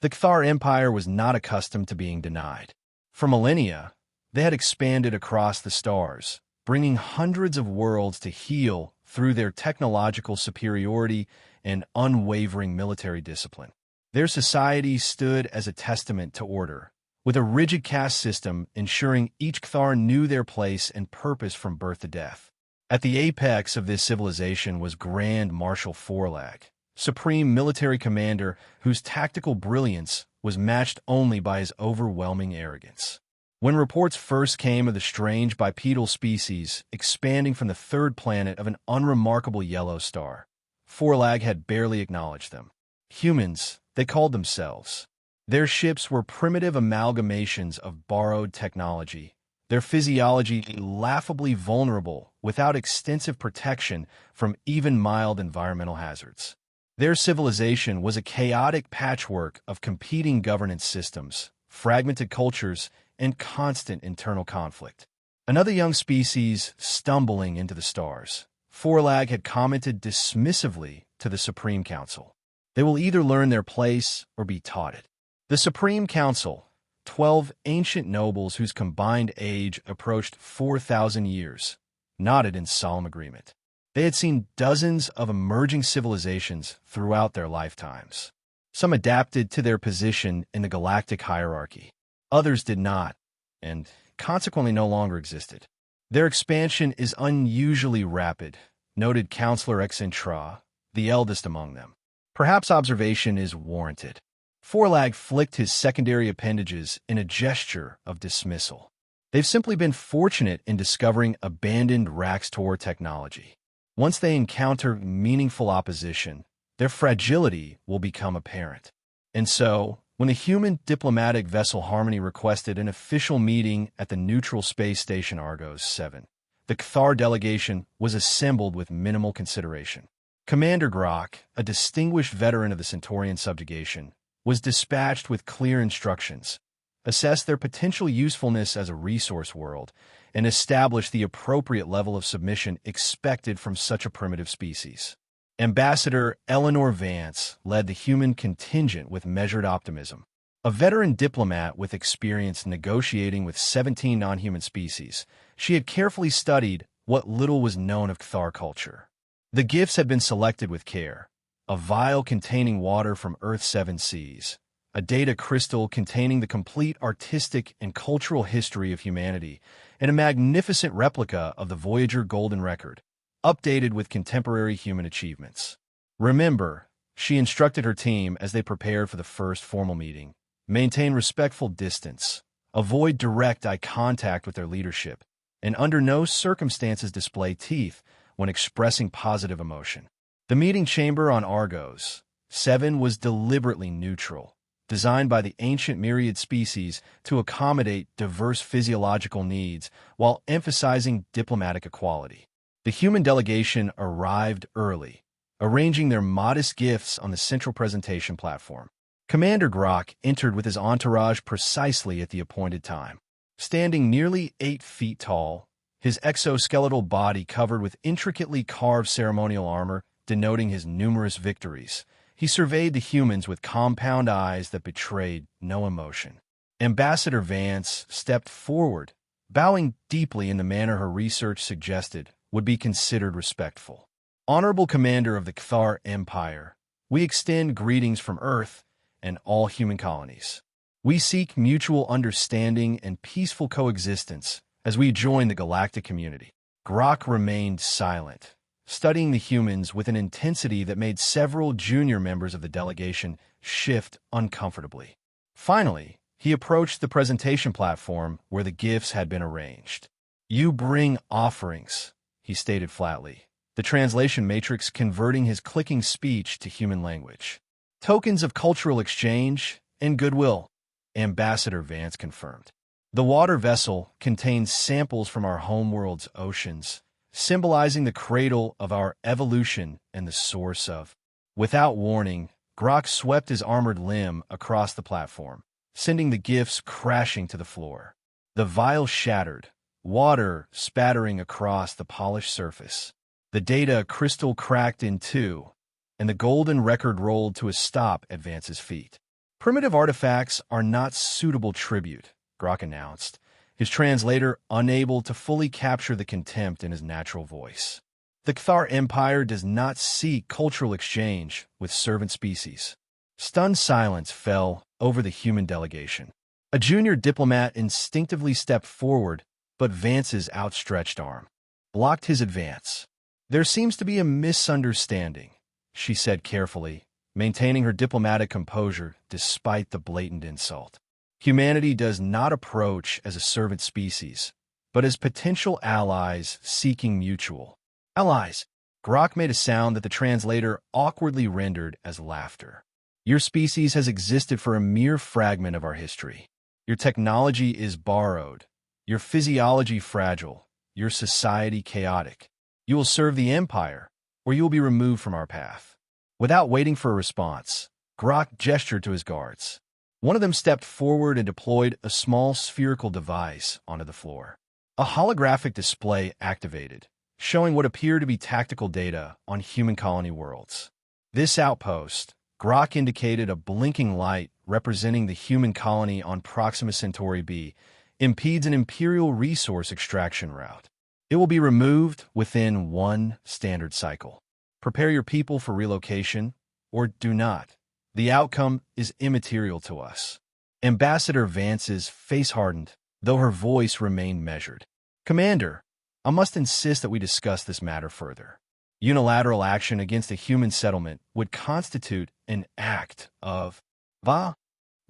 The Cathar Empire was not accustomed to being denied. For millennia, they had expanded across the stars, bringing hundreds of worlds to heal through their technological superiority and unwavering military discipline. Their society stood as a testament to order, with a rigid caste system ensuring each Cathar knew their place and purpose from birth to death. At the apex of this civilization was Grand Marshal Forlag, supreme military commander whose tactical brilliance was matched only by his overwhelming arrogance. When reports first came of the strange bipedal species expanding from the third planet of an unremarkable yellow star, Forlag had barely acknowledged them. Humans, they called themselves. Their ships were primitive amalgamations of borrowed technology, their physiology laughably vulnerable without extensive protection from even mild environmental hazards. Their civilization was a chaotic patchwork of competing governance systems, fragmented cultures, and constant internal conflict. Another young species stumbling into the stars. Forlag had commented dismissively to the Supreme Council. They will either learn their place or be taught it. The Supreme Council, 12 ancient nobles whose combined age approached 4,000 years, nodded in solemn agreement. They had seen dozens of emerging civilizations throughout their lifetimes. Some adapted to their position in the galactic hierarchy. Others did not, and consequently no longer existed. Their expansion is unusually rapid, noted Counselor Excentra, the eldest among them. Perhaps observation is warranted. Forlag flicked his secondary appendages in a gesture of dismissal. They've simply been fortunate in discovering abandoned Raxtor technology. Once they encounter meaningful opposition, their fragility will become apparent. And so, when the human diplomatic vessel Harmony requested an official meeting at the neutral space station Argos 7, the Cathar delegation was assembled with minimal consideration. Commander Grok, a distinguished veteran of the Centaurian subjugation, was dispatched with clear instructions, assess their potential usefulness as a resource world, and establish the appropriate level of submission expected from such a primitive species. Ambassador Eleanor Vance led the human contingent with measured optimism. A veteran diplomat with experience negotiating with 17 non-human species, she had carefully studied what little was known of Cathar culture. The gifts had been selected with care: a vial containing water from Earth's 7 seas, a data crystal containing the complete artistic and cultural history of humanity, and a magnificent replica of the Voyager Golden Record, updated with contemporary human achievements. Remember, she instructed her team as they prepared for the first formal meeting, maintain respectful distance, avoid direct eye contact with their leadership, and under no circumstances display teeth when expressing positive emotion. The meeting chamber on Argos 7 was deliberately neutral, designed by the ancient myriad species to accommodate diverse physiological needs while emphasizing diplomatic equality. The human delegation arrived early, arranging their modest gifts on the central presentation platform. Commander Grok entered with his entourage precisely at the appointed time. Standing nearly 8 feet tall, his exoskeletal body covered with intricately carved ceremonial armor denoting his numerous victories, he surveyed the humans with compound eyes that betrayed no emotion. Ambassador Vance stepped forward, bowing deeply in the manner her research suggested would be considered respectful. Honorable Commander of the Cathar Empire, we extend greetings from Earth and all human colonies. We seek mutual understanding and peaceful coexistence as we join the galactic community. Grok remained silent, studying the humans with an intensity that made several junior members of the delegation shift uncomfortably. Finally, he approached the presentation platform where the gifts had been arranged. "You bring offerings," he stated flatly, the translation matrix converting his clicking speech to human language. "Tokens of cultural exchange and goodwill," Ambassador Vance confirmed. "The water vessel contains samples from our homeworld's oceans, symbolizing the cradle of our evolution and the source of..." Without warning, Grok swept his armored limb across the platform, sending the gifts crashing to the floor. The vial shattered, water spattering across the polished surface. The data crystal cracked in two, and the golden record rolled to a stop at Vance's feet. Primitive artifacts are not suitable tribute, Grok announced, his translator unable to fully capture the contempt in his natural voice. The Cthar Empire does not seek cultural exchange with servant species. Stunned silence fell over the human delegation. A junior diplomat instinctively stepped forward, but Vance's outstretched arm blocked his advance. There seems to be a misunderstanding, she said carefully, maintaining her diplomatic composure despite the blatant insult. Humanity does not approach as a servant species, but as potential allies seeking mutual. Allies. Grok made a sound that the translator awkwardly rendered as laughter. Your species has existed for a mere fragment of our history. Your technology is borrowed, your physiology fragile, your society chaotic. You will serve the Empire, or you will be removed from our path. Without waiting for a response, Grok gestured to his guards. One of them stepped forward and deployed a small spherical device onto the floor. A holographic display activated, showing what appeared to be tactical data on human colony worlds. This outpost, Grok indicated a blinking light representing the human colony on Proxima Centauri b, impedes an Imperial resource extraction route. It will be removed within one standard cycle. Prepare your people for relocation, or do not. The outcome is immaterial to us. Ambassador Vance's face hardened, though her voice remained measured. Commander, I must insist that we discuss this matter further. Unilateral action against a human settlement would constitute an act of va.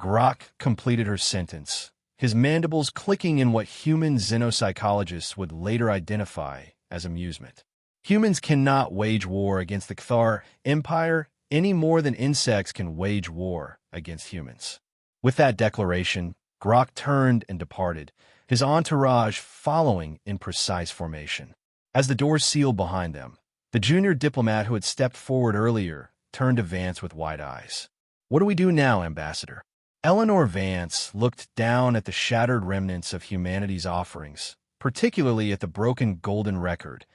Grok completed her sentence, his mandibles clicking in what human xenopsychologists would later identify as amusement. Humans cannot wage war against the Cthar Empire any more than insects can wage war against humans. With that declaration, Grok turned and departed, his entourage following in precise formation. As the doors sealed behind them, the junior diplomat who had stepped forward earlier turned to Vance with wide eyes. What do we do now, Ambassador? Eleanor Vance looked down at the shattered remnants of humanity's offerings, particularly at the broken golden record,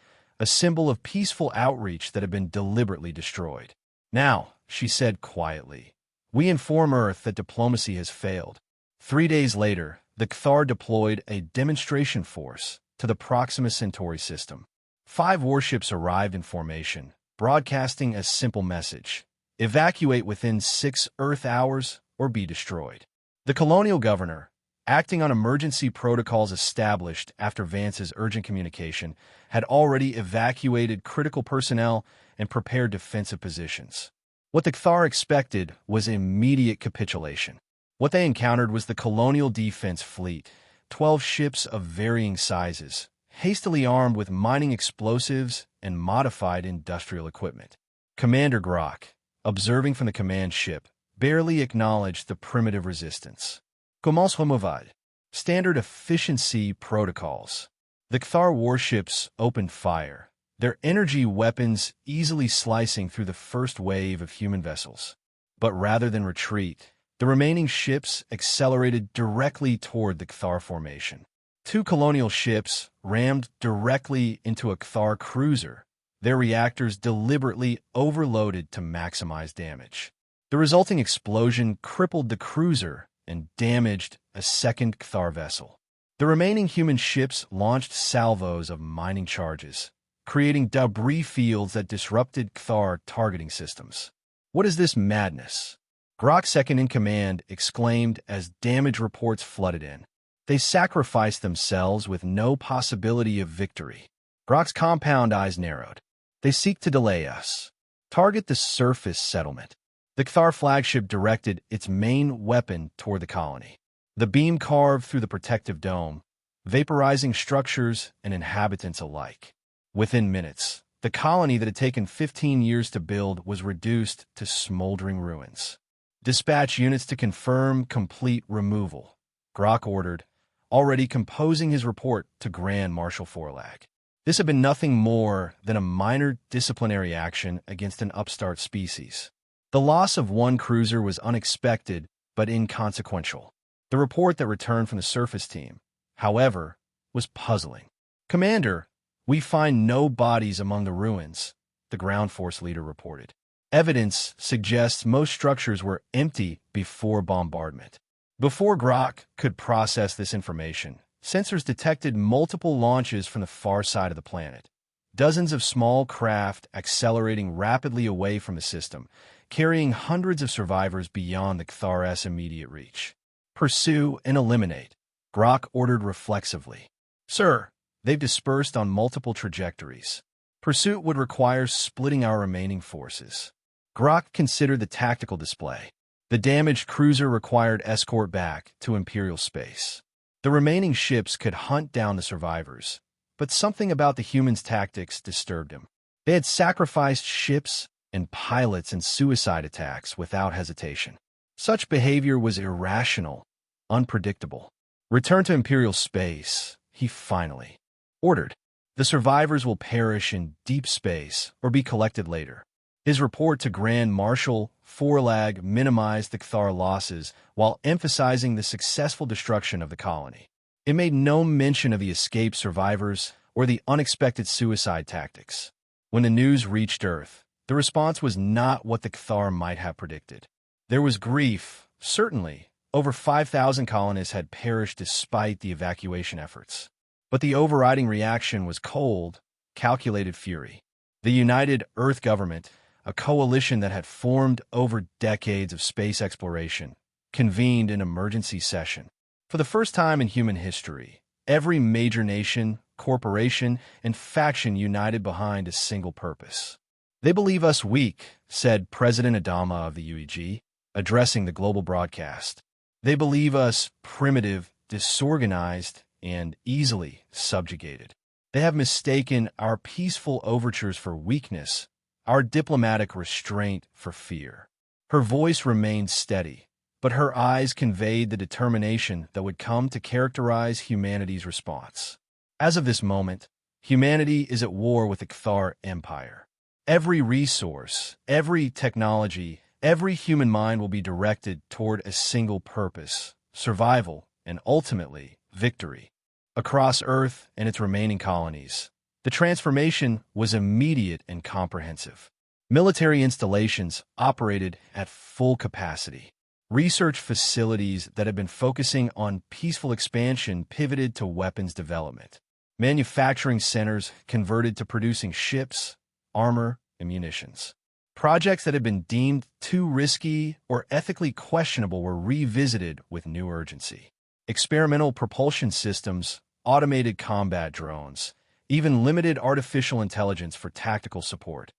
a symbol of peaceful outreach that had been deliberately destroyed. Now, she said quietly, we inform Earth that diplomacy has failed. 3 days later, the Cthar deployed a demonstration force to the Proxima Centauri system. 5 warships arrived in formation, broadcasting a simple message: evacuate within 6 Earth hours or be destroyed. The colonial governor, acting on emergency protocols established after Vance's urgent communication, had already evacuated critical personnel and prepared defensive positions. What the Cthar expected was immediate capitulation. What they encountered was the colonial defense fleet, 12 ships of varying sizes, hastily armed with mining explosives and modified industrial equipment. Commander Grok, observing from the command ship, barely acknowledged the primitive resistance. Comment removad? Standard efficiency protocols. The Cthar warships opened fire, their energy weapons easily slicing through the first wave of human vessels. But rather than retreat, the remaining ships accelerated directly toward the Cthar formation. 2 colonial ships rammed directly into a Cthar cruiser, their reactors deliberately overloaded to maximize damage. The resulting explosion crippled the cruiser and damaged a second Cthar vessel. The remaining human ships launched salvos of mining charges, creating debris fields that disrupted Cthar targeting systems. What is this madness? Grok, second in command, exclaimed as damage reports flooded in. They sacrificed themselves with no possibility of victory. Grok's compound eyes narrowed. They seek to delay us. Target the surface settlement. The Cthar flagship directed its main weapon toward the colony. The beam carved through the protective dome, vaporizing structures and inhabitants alike. Within minutes, the colony that had taken 15 years to build was reduced to smoldering ruins. Dispatch units to confirm complete removal, Grok ordered, already composing his report to Grand Marshal Forlag. This had been nothing more than a minor disciplinary action against an upstart species. The loss of 1 cruiser was unexpected but inconsequential. The report that returned from the surface team, however, was puzzling. Commander, we find no bodies among the ruins, the ground force leader reported. Evidence suggests most structures were empty before bombardment. Before Grok could process this information, sensors detected multiple launches from the far side of the planet. Dozens of small craft accelerating rapidly away from the system, carrying hundreds of survivors beyond the Kthar's immediate reach. Pursue and eliminate, Grok ordered reflexively. Sir, they've dispersed on multiple trajectories. Pursuit would require splitting our remaining forces. Grok considered the tactical display. The damaged cruiser required escort back to Imperial space. The remaining ships could hunt down the survivors, but something about the humans' tactics disturbed him. They had sacrificed ships and pilots in suicide attacks without hesitation. Such behavior was irrational, unpredictable. Return to Imperial space, he finally ordered. The survivors will perish in deep space or be collected later. His report to Grand Marshal Forlag minimized the Kthar losses while emphasizing the successful destruction of the colony. It made no mention of the escaped survivors or the unexpected suicide tactics. When the news reached Earth, the response was not what the Kthar might have predicted. There was grief, certainly. Over 5,000 colonists had perished despite the evacuation efforts. But the overriding reaction was cold, calculated fury. The United Earth Government, a coalition that had formed over decades of space exploration, convened an emergency session. For the first time in human history, every major nation, corporation, and faction united behind a single purpose. They believe us weak, said President Adama of the UEG, addressing the global broadcast. They believe us primitive, disorganized, and easily subjugated. They have mistaken our peaceful overtures for weakness, our diplomatic restraint for fear. Her voice remained steady, but her eyes conveyed the determination that would come to characterize humanity's response. As of this moment, humanity is at war with the Kthar Empire. Every resource, every technology, every human mind will be directed toward a single purpose: survival and, ultimately, victory. Across Earth and its remaining colonies, the transformation was immediate and comprehensive. Military installations operated at full capacity. Research facilities that had been focusing on peaceful expansion pivoted to weapons development. Manufacturing centers converted to producing ships, armor, and munitions. Projects that had been deemed too risky or ethically questionable were revisited with new urgency. Experimental propulsion systems, automated combat drones, even limited artificial intelligence for tactical support.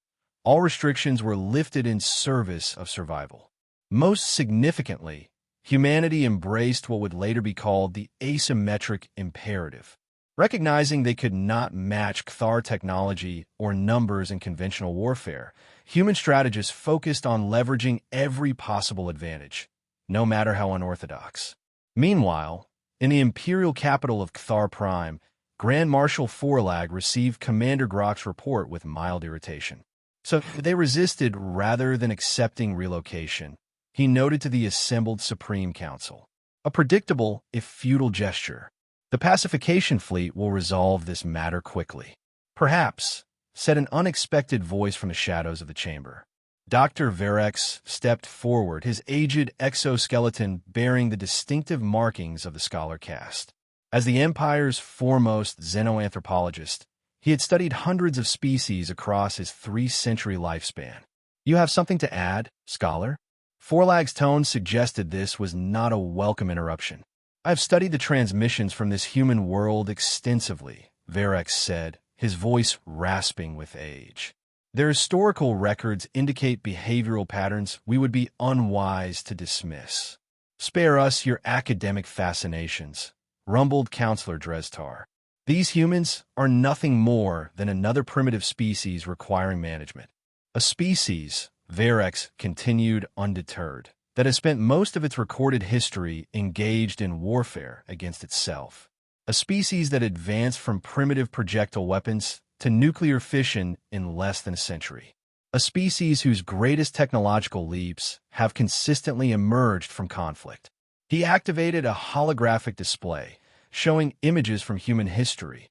All restrictions were lifted in service of survival. Most significantly, humanity embraced what would later be called the asymmetric imperative. Recognizing they could not match Kthar technology or numbers in conventional warfare, human strategists focused on leveraging every possible advantage, no matter how unorthodox. Meanwhile, in the imperial capital of Kthar Prime, Grand Marshal Forlag received Commander Grok's report with mild irritation. So they resisted rather than accepting relocation, he noted to the assembled Supreme Council. A predictable, if futile gesture. The pacification fleet will resolve this matter quickly. Perhaps, said an unexpected voice from the shadows of the chamber. Dr. Verex stepped forward, his aged exoskeleton bearing the distinctive markings of the scholar caste. As the Empire's foremost xenoanthropologist, he had studied hundreds of species across his 3-century lifespan. You have something to add, scholar? Forlag's tone suggested this was not a welcome interruption. I have studied the transmissions from this human world extensively, Verex said, his voice rasping with age. Their historical records indicate behavioral patterns we would be unwise to dismiss. Spare us your academic fascinations, rumbled Counselor Drestar. These humans are nothing more than another primitive species requiring management. A species, Verex continued undeterred, that has spent most of its recorded history engaged in warfare against itself. A species that advanced from primitive projectile weapons to nuclear fission in less than a century. A species whose greatest technological leaps have consistently emerged from conflict. He activated a holographic display showing images from human history,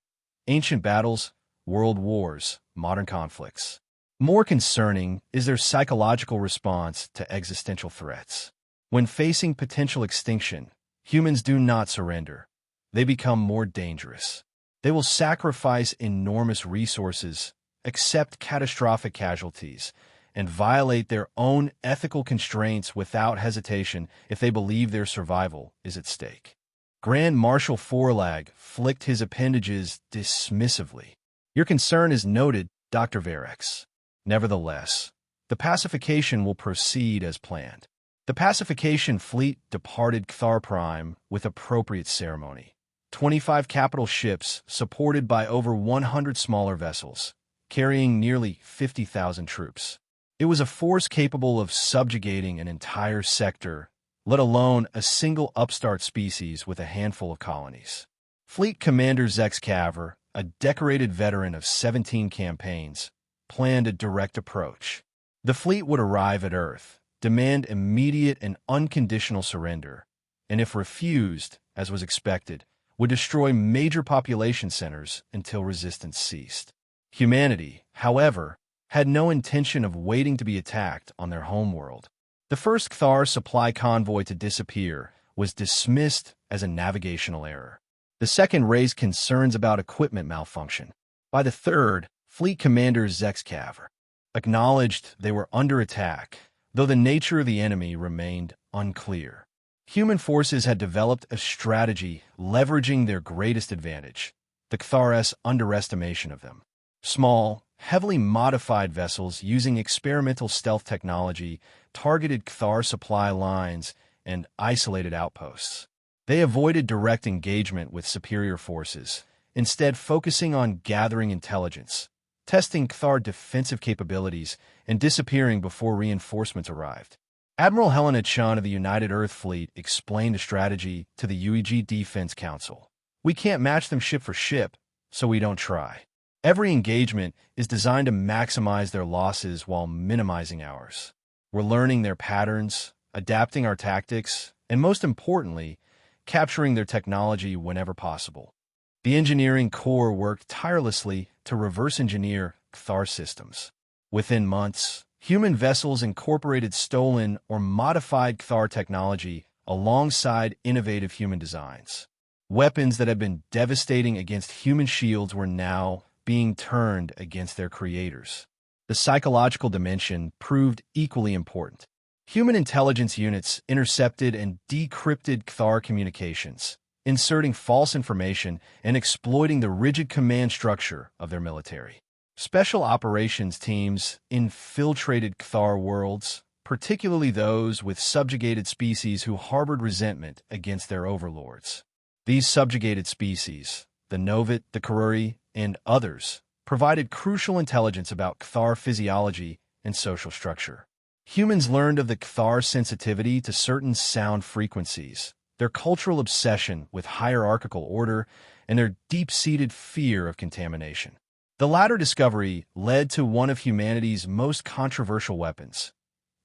ancient battles, world wars, modern conflicts. More concerning is their psychological response to existential threats. When facing potential extinction, humans do not surrender. They become more dangerous. They will sacrifice enormous resources, accept catastrophic casualties, and violate their own ethical constraints without hesitation if they believe their survival is at stake. Grand Marshal Forlag flicked his appendages dismissively. Your concern is noted, Dr. Varex. Nevertheless, the pacification will proceed as planned. The pacification fleet departed Cthar Prime with appropriate ceremony. 25 capital ships supported by over 100 smaller vessels, carrying nearly 50,000 troops. It was a force capable of subjugating an entire sector, let alone a single upstart species with a handful of colonies. Fleet Commander Zex Caver, a decorated veteran of 17 campaigns, planned a direct approach. The fleet would arrive at Earth, demand immediate and unconditional surrender, and if refused, as was expected, would destroy major population centers until resistance ceased. Humanity, however, had no intention of waiting to be attacked on their homeworld. The first Cthar supply convoy to disappear was dismissed as a navigational error. The second raised concerns about equipment malfunction. By the third, Fleet Commander Zex Caver acknowledged they were under attack, though the nature of the enemy remained unclear. Human forces had developed a strategy leveraging their greatest advantage, the Cthar's underestimation of them. Small, heavily modified vessels using experimental stealth technology targeted Cthar supply lines and isolated outposts. They avoided direct engagement with superior forces, instead focusing on gathering intelligence, testing Cthar defensive capabilities, and disappearing before reinforcements arrived. Admiral Helena Chun of the United Earth Fleet explained the strategy to the UEG Defense Council. We can't match them ship for ship, so we don't try. Every engagement is designed to maximize their losses while minimizing ours. We're learning their patterns, adapting our tactics, and most importantly, capturing their technology whenever possible. The engineering corps worked tirelessly to reverse engineer Cthar systems. Within months, human vessels incorporated stolen or modified Cthar technology alongside innovative human designs. Weapons that had been devastating against human shields were now being turned against their creators. The psychological dimension proved equally important. Human intelligence units intercepted and decrypted Cthar communications, inserting false information and exploiting the rigid command structure of their military. Special operations teams infiltrated Cthar worlds, particularly those with subjugated species who harbored resentment against their overlords. These subjugated species, the Novit, the Karuri, and others, provided crucial intelligence about Cthar physiology and social structure. Humans learned of the Cthar sensitivity to certain sound frequencies, their cultural obsession with hierarchical order, and their deep-seated fear of contamination. The latter discovery led to one of humanity's most controversial weapons,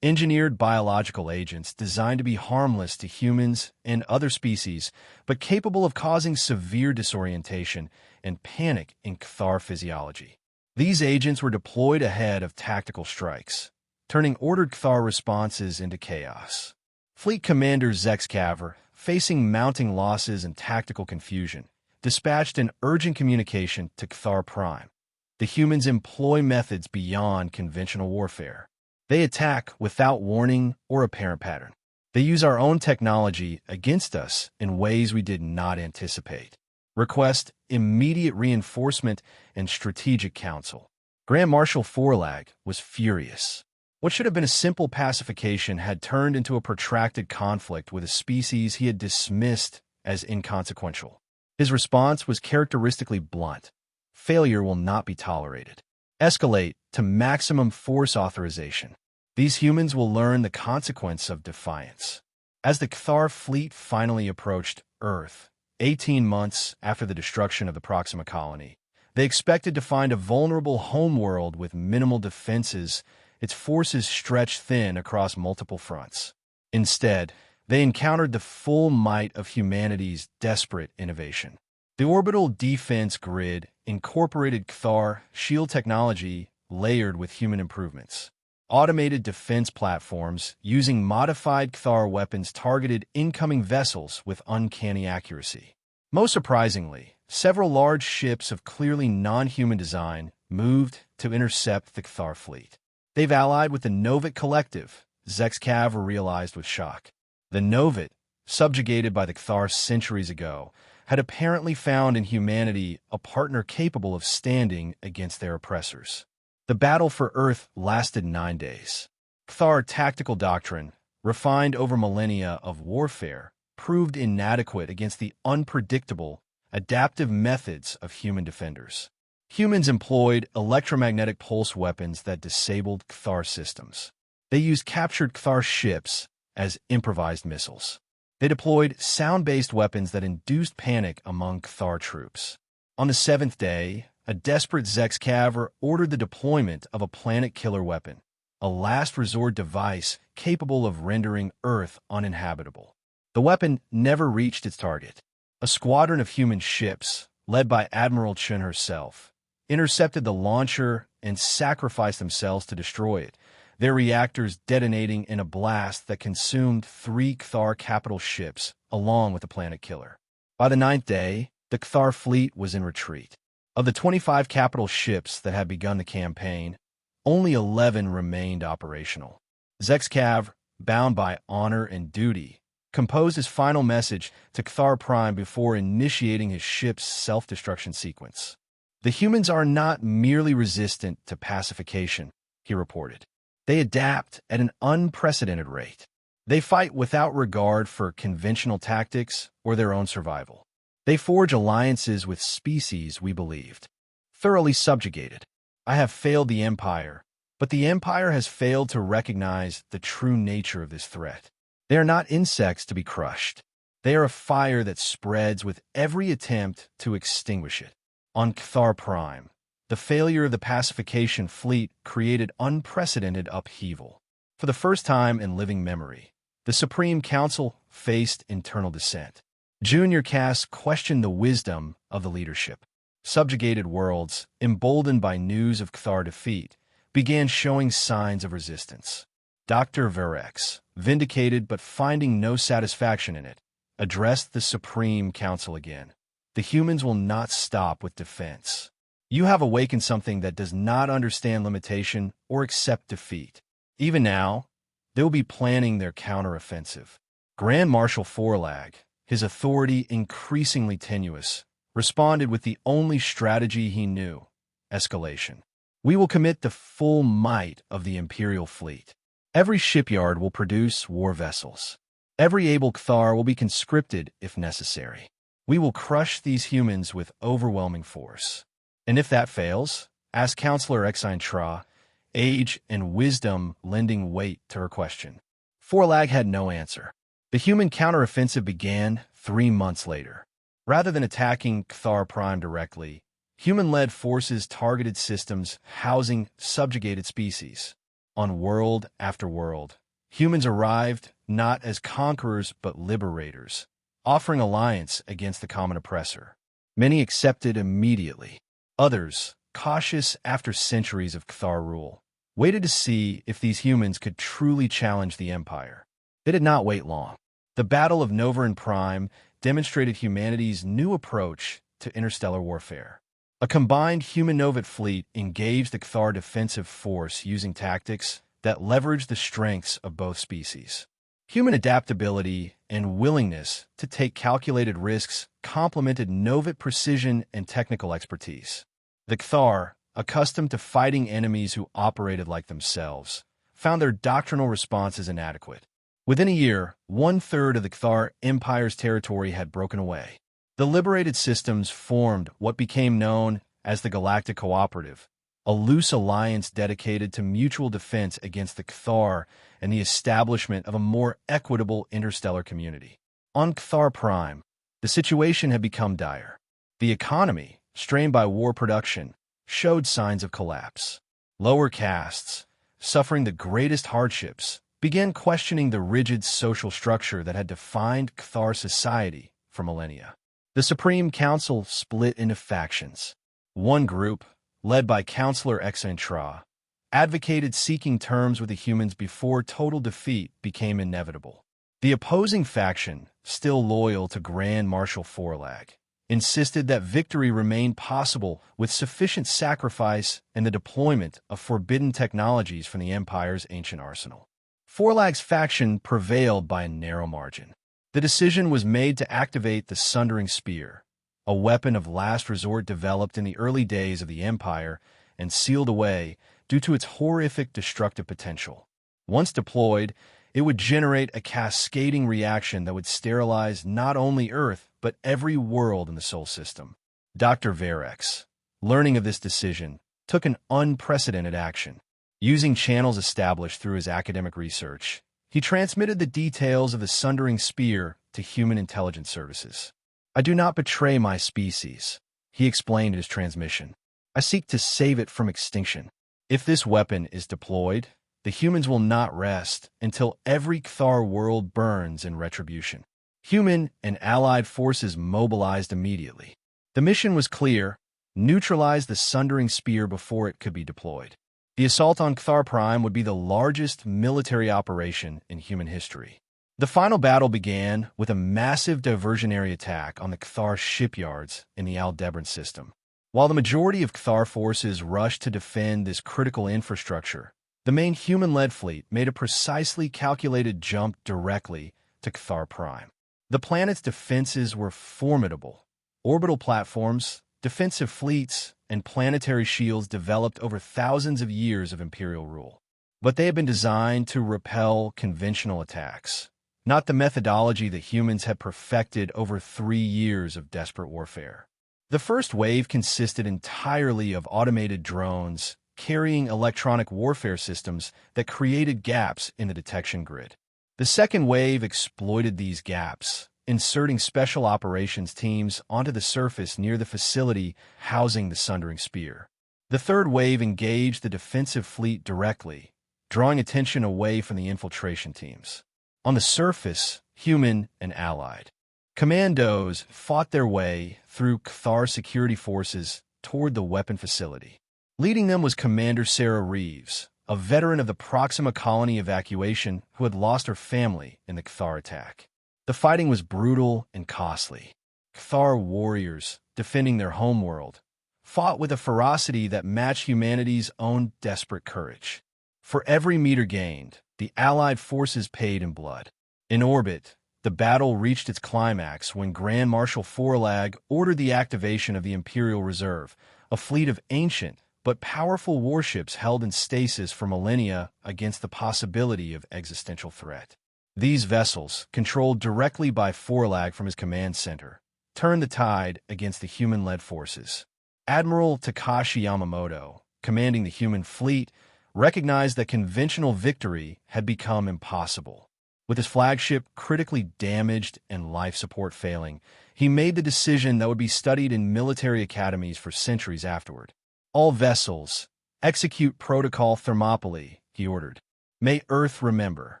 engineered biological agents designed to be harmless to humans and other species, but capable of causing severe disorientation and panic in Cthar physiology. These agents were deployed ahead of tactical strikes, turning ordered Cthar responses into chaos. Fleet Commander Zex Caver, facing mounting losses and tactical confusion, dispatched an urgent communication to Cthar Prime. The humans employ methods beyond conventional warfare. They attack without warning or apparent pattern. They use our own technology against us in ways we did not anticipate. Request immediate reinforcement and strategic counsel. Grand Marshal Forlag was furious. What should have been a simple pacification had turned into a protracted conflict with a species he had dismissed as inconsequential. His response was characteristically blunt. Failure will not be tolerated. Escalate to maximum force authorization. These humans will learn the consequence of defiance. As the Cthar fleet finally approached Earth, 18 months after the destruction of the Proxima colony, they expected to find a vulnerable homeworld with minimal defenses, its forces stretched thin across multiple fronts. Instead, they encountered the full might of humanity's desperate innovation. The orbital defense grid incorporated Cthar shield technology layered with human improvements. Automated defense platforms using modified Cthar weapons targeted incoming vessels with uncanny accuracy. Most surprisingly, several large ships of clearly non-human design moved to intercept the Cthar fleet. They've allied with the Novit Collective, Zexcav realized with shock. The Novit, subjugated by the Cthar centuries ago, had apparently found in humanity a partner capable of standing against their oppressors. The battle for Earth lasted 9 days. Cthar tactical doctrine, refined over millennia of warfare, proved inadequate against the unpredictable, adaptive methods of human defenders. Humans employed electromagnetic pulse weapons that disabled Cthar systems. They used captured Cthar ships as improvised missiles. They deployed sound-based weapons that induced panic among Cthar troops. On the 7th day, a desperate Zexcav ordered the deployment of a planet-killer weapon, a last-resort device capable of rendering Earth uninhabitable. The weapon never reached its target. A squadron of human ships, led by Admiral Chun herself, intercepted the launcher and sacrificed themselves to destroy it, their reactors detonating in a blast that consumed 3 Cthar capital ships along with the planet killer. By the 9th day, the Cthar fleet was in retreat. Of the 25 capital ships that had begun the campaign, only 11 remained operational. Zexcav, bound by honor and duty, composed his final message to Cthar Prime before initiating his ship's self-destruction sequence. "The humans are not merely resistant to pacification," he reported. "They adapt at an unprecedented rate. They fight without regard for conventional tactics or their own survival. They forge alliances with species we believed thoroughly subjugated. I have failed the Empire, but the Empire has failed to recognize the true nature of this threat. They are not insects to be crushed. They are a fire that spreads with every attempt to extinguish it." On Cthar Prime, the failure of the pacification fleet created unprecedented upheaval. For the first time in living memory, the Supreme Council faced internal dissent. Junior castes questioned the wisdom of the leadership. Subjugated worlds, emboldened by news of Cthar defeat, began showing signs of resistance. Dr. Verex, vindicated but finding no satisfaction in it, addressed the Supreme Council again. "The humans will not stop with defense. You have awakened something that does not understand limitation or accept defeat. Even now, they will be planning their counteroffensive." Grand Marshal Forlag, his authority increasingly tenuous, responded with the only strategy he knew: escalation. "We will commit the full might of the Imperial fleet. Every shipyard will produce war vessels. Every able Cthar will be conscripted if necessary. We will crush these humans with overwhelming force. And if that fails," asked Counselor Exine Tra, age and wisdom lending weight to her question. Forlag had no answer. The human counteroffensive began 3 months later. Rather than attacking Cthar Prime directly, human-led forces targeted systems housing subjugated species. On world after world, humans arrived not as conquerors but liberators, offering alliance against the common oppressor. Many accepted immediately. Others, cautious after centuries of Cthar rule, waited to see if these humans could truly challenge the Empire. They did not wait long. The Battle of Novarin Prime demonstrated humanity's new approach to interstellar warfare. A combined human Novit fleet engaged the Cthar defensive force using tactics that leveraged the strengths of both species. Human adaptability and willingness to take calculated risks complemented Novit precision and technical expertise. The Cthar, accustomed to fighting enemies who operated like themselves, found their doctrinal responses inadequate. Within a year, 1/3 of the Cthar Empire's territory had broken away. The liberated systems formed what became known as the Galactic Cooperative, a loose alliance dedicated to mutual defense against the Cthar and the establishment of a more equitable interstellar community. On Cthar Prime, the situation had become dire. The economy, strained by war production, showed signs of collapse. Lower castes, suffering the greatest hardships, began questioning the rigid social structure that had defined Cthar society for millennia. The Supreme Council split into factions. One group, led by Counselor Exentra, advocated seeking terms with the humans before total defeat became inevitable. The opposing faction, still loyal to Grand Marshal Forlag, insisted that victory remained possible with sufficient sacrifice and the deployment of forbidden technologies from the Empire's ancient arsenal. Forlag's faction prevailed by a narrow margin. The decision was made to activate the Sundering Spear, a weapon of last resort developed in the early days of the Empire and sealed away due to its horrific destructive potential. Once deployed, it would generate a cascading reaction that would sterilize not only Earth, but every world in the Sol system. Dr. Varex, learning of this decision, took an unprecedented action. Using channels established through his academic research, he transmitted the details of the Sundering Spear to human intelligence services. "I do not betray my species," he explained in his transmission. "I seek to save it from extinction. If this weapon is deployed, the humans will not rest until every Cthar world burns in retribution." Human and allied forces mobilized immediately. The mission was clear: neutralize the Sundering Spear before it could be deployed. The assault on Cthar Prime would be the largest military operation in human history. The final battle began with a massive diversionary attack on the Cthar shipyards in the Aldebaran system. While the majority of Cthar forces rushed to defend this critical infrastructure, the main human-led fleet made a precisely calculated jump directly to Cthar Prime. The planet's defenses were formidable. Orbital platforms, defensive fleets, and planetary shields developed over thousands of years of Imperial rule. But they had been designed to repel conventional attacks, not the methodology that humans had perfected over 3 years of desperate warfare. The first wave consisted entirely of automated drones carrying electronic warfare systems that created gaps in the detection grid. The second wave exploited these gaps, inserting special operations teams onto the surface near the facility housing the Sundering Spear. The third wave engaged the defensive fleet directly, drawing attention away from the infiltration teams. On the surface, human and allied, commandos fought their way through Cthar security forces toward the weapon facility. Leading them was Commander Sarah Reeves, a veteran of the Proxima colony evacuation who had lost her family in the Cthar attack. The fighting was brutal and costly. Cthar warriors, defending their homeworld, fought with a ferocity that matched humanity's own desperate courage. For every meter gained, the Allied forces paid in blood. In orbit, the battle reached its climax when Grand Marshal Forlag ordered the activation of the Imperial Reserve, a fleet of ancient but powerful warships held in stasis for millennia against the possibility of existential threat. These vessels, controlled directly by Forlag from his command center, turned the tide against the human-led forces. Admiral Takashi Yamamoto, commanding the human fleet, recognized that conventional victory had become impossible. With his flagship critically damaged and life support failing, he made the decision that would be studied in military academies for centuries afterward. "All vessels, execute Protocol Thermopylae," he ordered. "May Earth remember."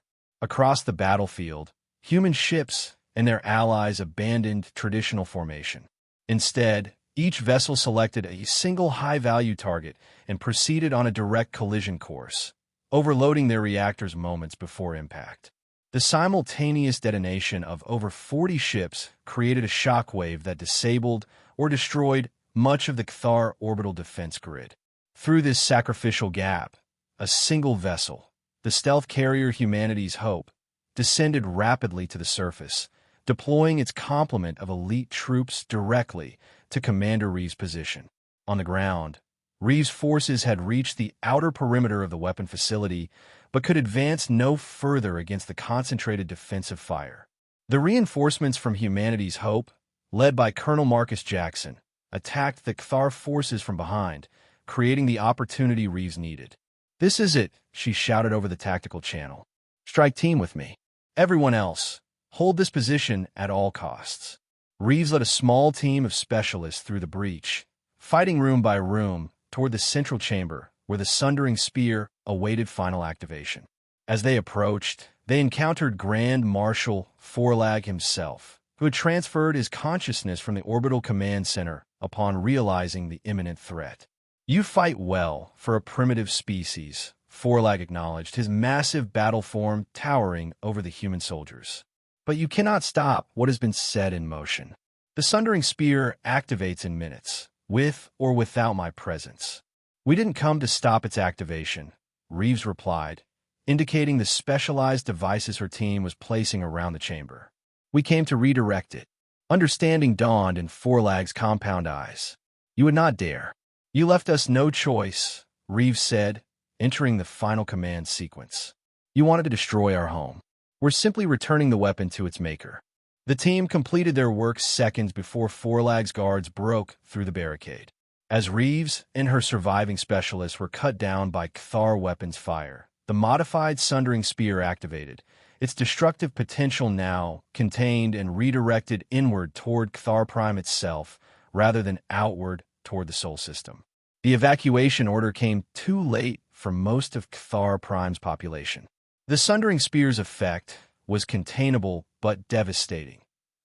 Across the battlefield, human ships and their allies abandoned traditional formation. Instead, each vessel selected a single high-value target and proceeded on a direct collision course, overloading their reactors moments before impact. The simultaneous detonation of over 40 ships created a shockwave that disabled or destroyed much of the Cthar orbital defense grid. Through this sacrificial gap, a single vessel, the stealth carrier Humanity's Hope, descended rapidly to the surface, deploying its complement of elite troops directly to Commander Reeves' position. On the ground, Reeves' forces had reached the outer perimeter of the weapon facility, but could advance no further against the concentrated defensive fire. The reinforcements from Humanity's Hope, led by Colonel Marcus Jackson, attacked the Cthar forces from behind, creating the opportunity Reeves needed. "This is it," she shouted over the tactical channel. "Strike team with me. Everyone else, hold this position at all costs." Reeves led a small team of specialists through the breach, fighting room by room toward the central chamber where the Sundering Spear awaited final activation. As they approached, they encountered Grand Marshal Forlag himself, who had transferred his consciousness from the orbital command center upon realizing the imminent threat. You fight well for a primitive species, Forlag acknowledged, his massive battle form towering over the human soldiers. But you cannot stop what has been set in motion. The Sundering Spear activates in minutes, with or without my presence. We didn't come to stop its activation, Reeves replied, indicating the specialized devices her team was placing around the chamber. We came to redirect it. Understanding dawned in Forlag's compound eyes. You would not dare. You left us no choice, Reeves said, entering the final command sequence. You wanted to destroy our home. We're simply returning the weapon to its maker. The team completed their work seconds before Forlag's guards broke through the barricade. As Reeves and her surviving specialists were cut down by Cathar weapons fire, the modified Sundering Spear activated, its destructive potential now contained and redirected inward toward Cathar Prime itself, rather than outward toward the Sol system. The evacuation order came too late for most of Cathar Prime's population. The Sundering Spear's effect was containable but devastating,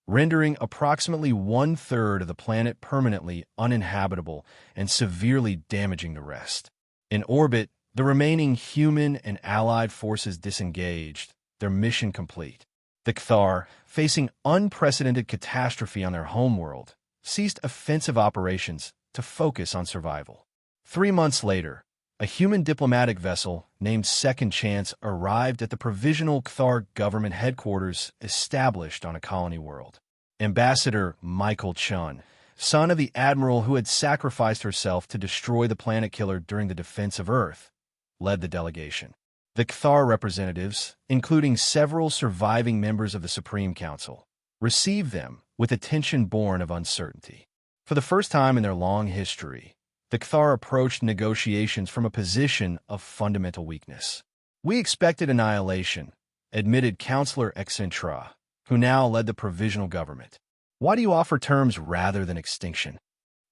rendering approximately one-third of the planet permanently uninhabitable and severely damaging the rest. In orbit, the remaining human and allied forces disengaged, their mission complete. The Cathar, facing unprecedented catastrophe on their homeworld, ceased offensive operations to focus on survival. 3 months later, a human diplomatic vessel named Second Chance arrived at the provisional Cathar government headquarters established on a colony world. Ambassador Michael Chun, son of the admiral who had sacrificed herself to destroy the planet killer during the defense of Earth, led the delegation. The Cathar representatives, including several surviving members of the Supreme Council, received them with attention born of uncertainty. For the first time in their long history, the Cathar approached negotiations from a position of fundamental weakness. We expected annihilation, admitted Councillor Excentra, who now led the provisional government. Why do you offer terms rather than extinction?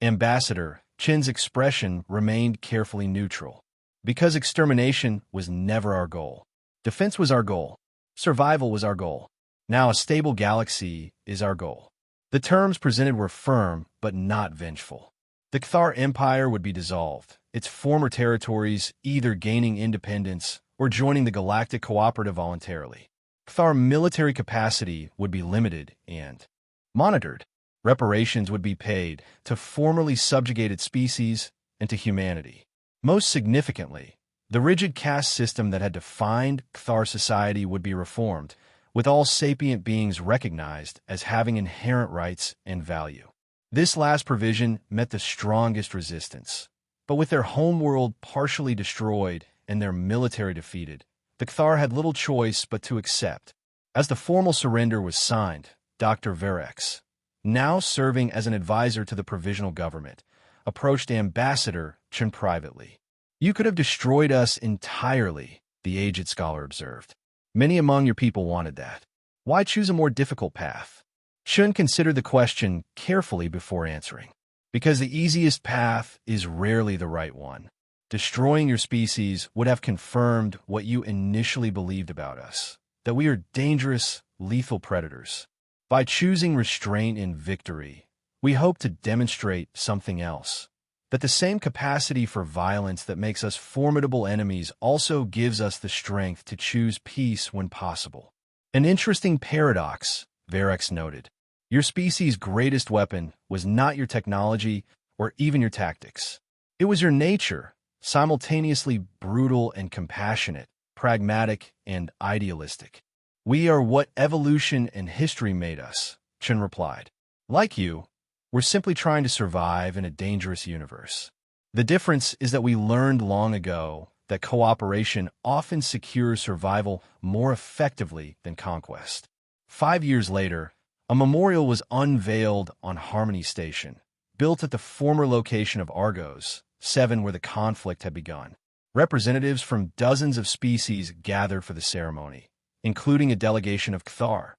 Ambassador Chin's expression remained carefully neutral. Because extermination was never our goal. Defense was our goal. Survival was our goal. Now a stable galaxy is our goal. The terms presented were firm, but not vengeful. The Cathar Empire would be dissolved, its former territories either gaining independence or joining the Galactic Cooperative voluntarily. Cathar military capacity would be limited and monitored. Reparations would be paid to formerly subjugated species and to humanity. Most significantly, the rigid caste system that had defined Cathar society would be reformed, with all sapient beings recognized as having inherent rights and value. This last provision met the strongest resistance, but with their homeworld partially destroyed and their military defeated, the Cathar had little choice but to accept. As the formal surrender was signed, Dr. Verex, now serving as an advisor to the provisional government, approached Ambassador Chen privately. You could have destroyed us entirely, the aged scholar observed. Many among your people wanted that. Why choose a more difficult path? Chen considered the question carefully before answering. Because the easiest path is rarely the right one. Destroying your species would have confirmed what you initially believed about us, that we are dangerous, lethal predators. By choosing restraint in victory, we hope to demonstrate something else, that the same capacity for violence that makes us formidable enemies also gives us the strength to choose peace when possible. An interesting paradox, Verex noted. Your species' greatest weapon was not your technology or even your tactics. It was your nature, simultaneously brutal and compassionate, pragmatic and idealistic. We are what evolution and history made us, Chen replied. Like you, we're simply trying to survive in a dangerous universe. The difference is that we learned long ago that cooperation often secures survival more effectively than conquest. 5 years later, a memorial was unveiled on Harmony Station, built at the former location of Argos, 7 where the conflict had begun. Representatives from dozens of species gathered for the ceremony, including a delegation of Cathar,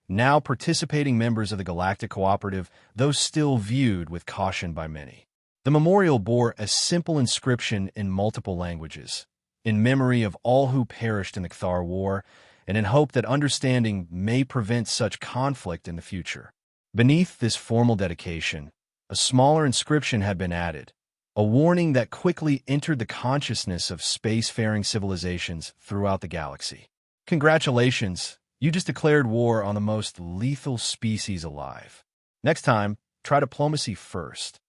now participating members of the Galactic Cooperative, though still viewed with caution by many. The memorial bore a simple inscription in multiple languages, in memory of all who perished in the Cathar War, and in hope that understanding may prevent such conflict in the future. Beneath this formal dedication, a smaller inscription had been added, a warning that quickly entered the consciousness of spacefaring civilizations throughout the galaxy. Congratulations, you just declared war on the most lethal species alive. Next time, try diplomacy first.